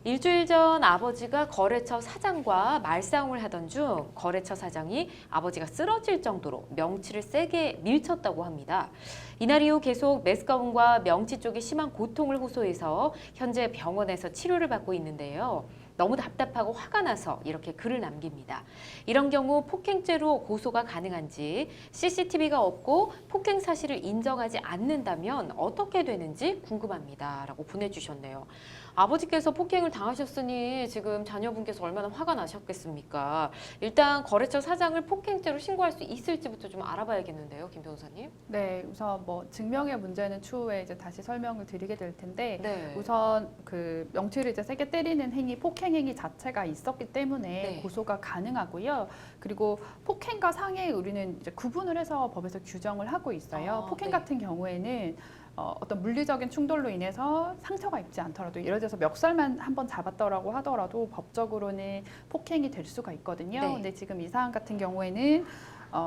일주일 전 아버지가 거래처 사장과 말싸움을 하던 중 거래처 사장이 아버지가 쓰러질 정도로 명치를 세게 밀쳤다고 합니다. 이날 이후 계속 메스꺼움과 명치 쪽에 심한 고통을 호소해서 현재 병원에서 치료를 받고 있는데요. 너무 답답하고 화가 나서 이렇게 글을 남깁니다. 이런 경우 폭행죄로 고소가 가능한지, CCTV가 없고 폭행 사실을 인정하지 않는다면 어떻게 되는지 궁금합니다. 라고 보내주셨네요. 아버지께서 폭행을 당하셨으니 지금 자녀분께서 얼마나 화가 나셨겠습니까? 일단 거래처 사장을 폭행죄로 신고할 수 있을지부터 좀 알아봐야겠는데요, 김 변호사님. 네, 우선 뭐 증명의 문제는 추후에 이제 다시 설명을 드리게 될 텐데 네. 우선 그 명치를 이제 세게 때리는 행위, 폭행 행위 자체가 있었기 때문에 네. 고소가 가능하고요. 그리고 폭행과 상해 우리는 이제 구분을 해서 법에서 규정을 하고 있어요. 폭행 네. 같은 경우에는 어떤 물리적인 충돌로 인해서 상처가 입지 않더라도 예를 들어서 멱살만 한번 잡았더라고 하더라도 법적으로는 폭행이 될 수가 있거든요. 네. 근데 지금 이 사안 같은 경우에는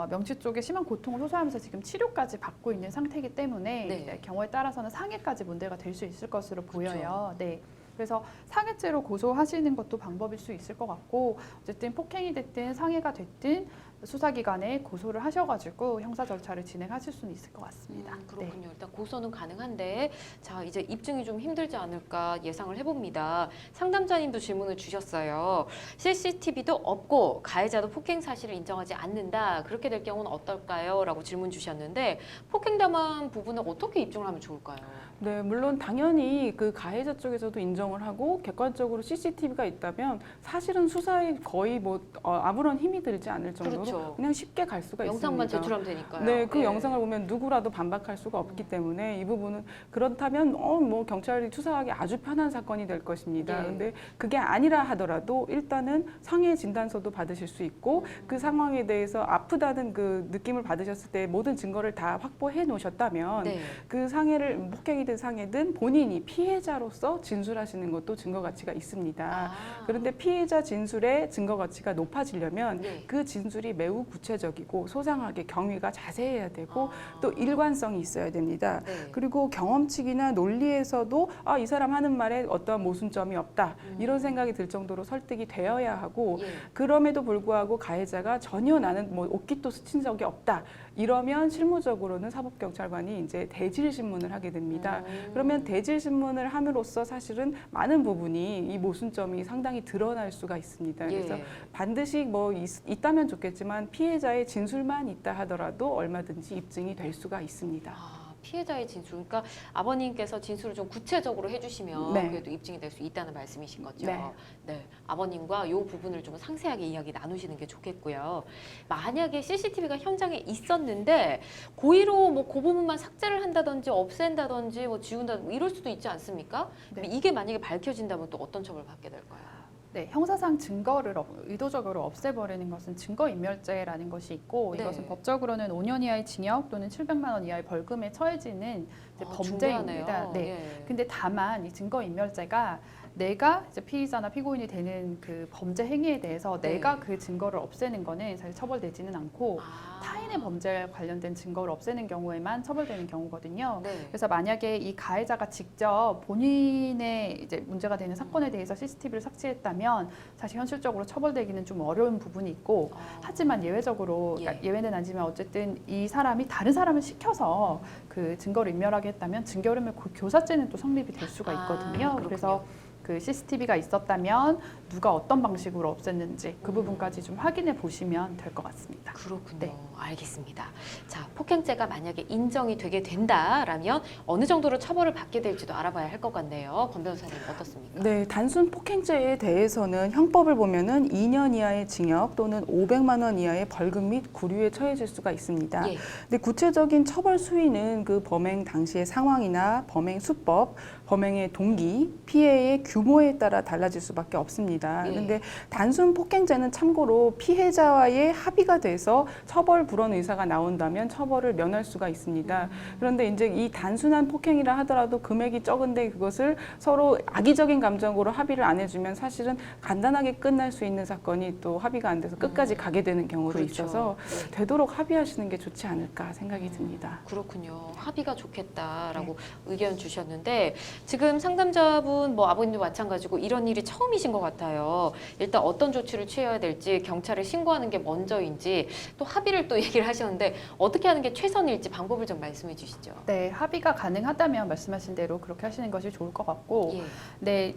명치 쪽에 심한 고통을 호소하면서 지금 치료까지 받고 있는 상태이기 때문에 네. 경우에 따라서는 상해까지 문제가 될 수 있을 것으로 보여요. 그렇죠. 네. 그래서 상해죄로 고소하시는 것도 방법일 수 있을 것 같고 어쨌든 폭행이 됐든 상해가 됐든 수사기관에 고소를 하셔가지고 형사 절차를 진행하실 수는 있을 것 같습니다. 그렇군요. 네. 일단 고소는 가능한데 자 이제 입증이 좀 힘들지 않을까 예상을 해봅니다. 상담자님도 질문을 주셨어요. CCTV도 없고 가해자도 폭행 사실을 인정하지 않는다. 그렇게 될 경우는 어떨까요? 라고 질문 주셨는데 폭행담한 부분은 어떻게 입증을 하면 좋을까요? 네, 물론 당연히 그 가해자 쪽에서도 인정을 하고 객관적으로 CCTV가 있다면 사실은 수사에 거의 뭐 아무런 힘이 들지 않을 정도로 그렇죠. 그냥 쉽게 갈 수가 영상만 있습니다. 제출하면 되니까요. 네, 그 예. 영상을 보면 누구라도 반박할 수가 없기 때문에 이 부분은 그렇다면 뭐 경찰이 수사하기 아주 편한 사건이 될 것입니다. 예. 근데 그게 아니라 하더라도 일단은 상해 진단서도 받으실 수 있고 그 상황에 대해서 아프다는 그 느낌을 받으셨을 때 모든 증거를 다 확보해 놓으셨다면 네. 그 상해를 폭행이든 상해든 본인이 피해자로서 진술하시는 것도 증거 가치가 있습니다. 아. 그런데 피해자 진술의 증거 가치가 높아지려면 네. 그 진술이 매우 구체적이고 소상하게 경위가 자세해야 되고 아. 또 일관성이 있어야 됩니다. 네. 그리고 경험칙이나 논리에서도 이 사람 하는 말에 어떠한 모순점이 없다 이런 생각이 들 정도로 설득이 되어야 하고 예. 그럼에도 불구하고 가해자가 전혀 나는 뭐 옷깃도 스친 적이 없다 이러면 실무적으로는 사법경찰관이 이제 대질 신문을 하게 됩니다. 그러면 대질 신문을 함으로써 사실은 많은 부분이 이 모순점이 상당히 드러날 수가 있습니다. 예. 그래서 반드시 뭐 있다면 좋겠지만 피해자의 진술만 있다 하더라도 얼마든지 입증이 될 수가 있습니다. 피해자의 진술, 그러니까 아버님께서 진술을 좀 구체적으로 해주시면 네. 그래도 입증이 될 수 있다는 말씀이신 거죠. 네. 네. 아버님과 이 부분을 좀 상세하게 이야기 나누시는 게 좋겠고요. 만약에 CCTV가 현장에 있었는데 고의로 뭐 그 부분만 삭제를 한다든지 없앤다든지 뭐 지운다 뭐 이럴 수도 있지 않습니까? 네. 이게 만약에 밝혀진다면 또 어떤 처벌을 받게 될까요? 네, 형사상 증거를 의도적으로 없애버리는 것은 증거인멸죄라는 것이 있고 네. 이것은 법적으로는 5년 이하의 징역 또는 700만 원 이하의 벌금에 처해지는 이제 범죄입니다. 중대하네요. 네. 예. 근데 다만 이 증거인멸죄가 내가 이제 피의자나 피고인이 되는 그 범죄 행위에 대해서 네. 내가 그 증거를 없애는 거는 사실 처벌되지는 않고 타인의 범죄에 관련된 증거를 없애는 경우에만 처벌되는 경우거든요. 네. 그래서 만약에 이 가해자가 직접 본인의 이제 문제가 되는 사건에 대해서 CCTV를 삭제했다면 사실 현실적으로 처벌되기는 좀 어려운 부분이 있고 하지만 예외적으로 그러니까 예. 예외는 아니지만 어쨌든 이 사람이 다른 사람을 시켜서 그 증거를 인멸하게 했다면 증거인멸 교사죄는 또 성립이 될 수가 있거든요. 그렇군요. 그래서 그 CCTV가 있었다면 누가 어떤 방식으로 없앴는지 그 부분까지 좀 확인해 보시면 될 것 같습니다. 그렇군요. 네. 알겠습니다. 자, 폭행죄가 만약에 인정이 되게 된다라면 어느 정도로 처벌을 받게 될지도 알아봐야 할 것 같네요. 권 변호사님 어떻습니까? 네, 단순 폭행죄에 대해서는 형법을 보면은 2년 이하의 징역 또는 500만 원 이하의 벌금 및 구류에 처해질 수가 있습니다. 예. 근데 구체적인 처벌 수위는 그 범행 당시의 상황이나 범행 수법, 범행의 동기, 피해의 규모에 따라 달라질 수밖에 없습니다. 예. 그런데 단순 폭행죄는 참고로 피해자와의 합의가 돼서 처벌 불원 의사가 나온다면 처벌을 면할 수가 있습니다. 그런데 이제 이 단순한 폭행이라 하더라도 금액이 적은데 그것을 서로 악의적인 감정으로 합의를 안 해주면 사실은 간단하게 끝날 수 있는 사건이 또 합의가 안 돼서 끝까지 가게 되는 경우도 그렇죠. 있어서 네. 되도록 합의하시는 게 좋지 않을까 생각이 듭니다. 그렇군요. 합의가 좋겠다라고 의견 주셨는데 지금 상담자분 뭐 아버님도 마찬가지고 이런 일이 처음이신 것 같아요. 일단 어떤 조치를 취해야 될지, 경찰에 신고하는 게 먼저인지, 또 합의를 또 얘기를 하셨는데 어떻게 하는 게 최선일지 방법을 좀 말씀해 주시죠. 네, 합의가 가능하다면 말씀하신 대로 그렇게 하시는 것이 좋을 것 같고, 예. 네,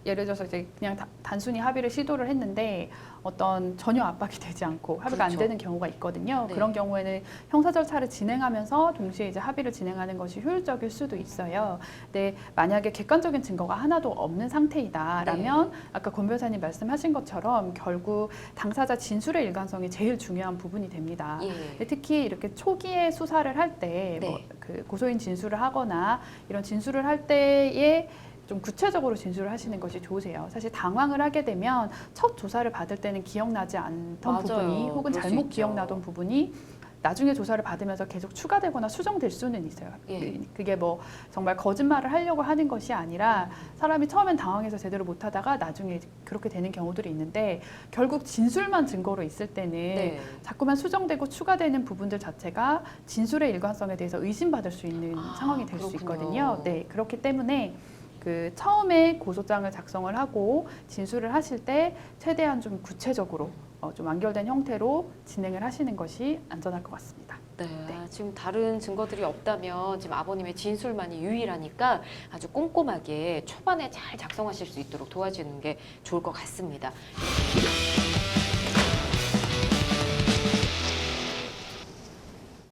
예를 들어서 이제 그냥 단순히 합의를 시도를 했는데 어떤 전혀 압박이 되지 않고 합의가 그렇죠. 안 되는 경우가 있거든요. 네. 그런 경우에는 형사 절차를 진행하면서 동시에 이제 합의를 진행하는 것이 효율적일 수도 있어요. 근데 만약에 객관적인 증거가 하나도 없는 상태이다라면 아까 권 변호사님 말씀하신 것처럼 결국 당사자 진술의 일관성이 제일 중요한 부분이 됩니다. 예. 근데 특히 이렇게 초기에 수사를 할 때 뭐 네. 그 고소인 진술을 하거나 이런 진술을 할 때에 좀 구체적으로 진술을 하시는 것이 좋으세요. 사실 당황을 하게 되면 첫 조사를 받을 때는 기억나지 않던 맞아요. 부분이 혹은 그럴 수 잘못 있죠. 기억나던 부분이 나중에 조사를 받으면서 계속 추가되거나 수정될 수는 있어요. 예. 그게 뭐 정말 거짓말을 하려고 하는 것이 아니라 사람이 처음엔 당황해서 제대로 못하다가 나중에 그렇게 되는 경우들이 있는데 결국 진술만 증거로 있을 때는 네. 자꾸만 수정되고 추가되는 부분들 자체가 진술의 일관성에 대해서 의심받을 수 있는 상황이 될 수 그렇군요. 있거든요. 네, 그렇기 때문에 그 처음에 고소장을 작성을 하고 진술을 하실 때 최대한 좀 구체적으로 좀 완결된 형태로 진행을 하시는 것이 안전할 것 같습니다. 네. 지금 다른 증거들이 없다면 지금 아버님의 진술만이 유일하니까 아주 꼼꼼하게 초반에 잘 작성하실 수 있도록 도와주는 게 좋을 것 같습니다.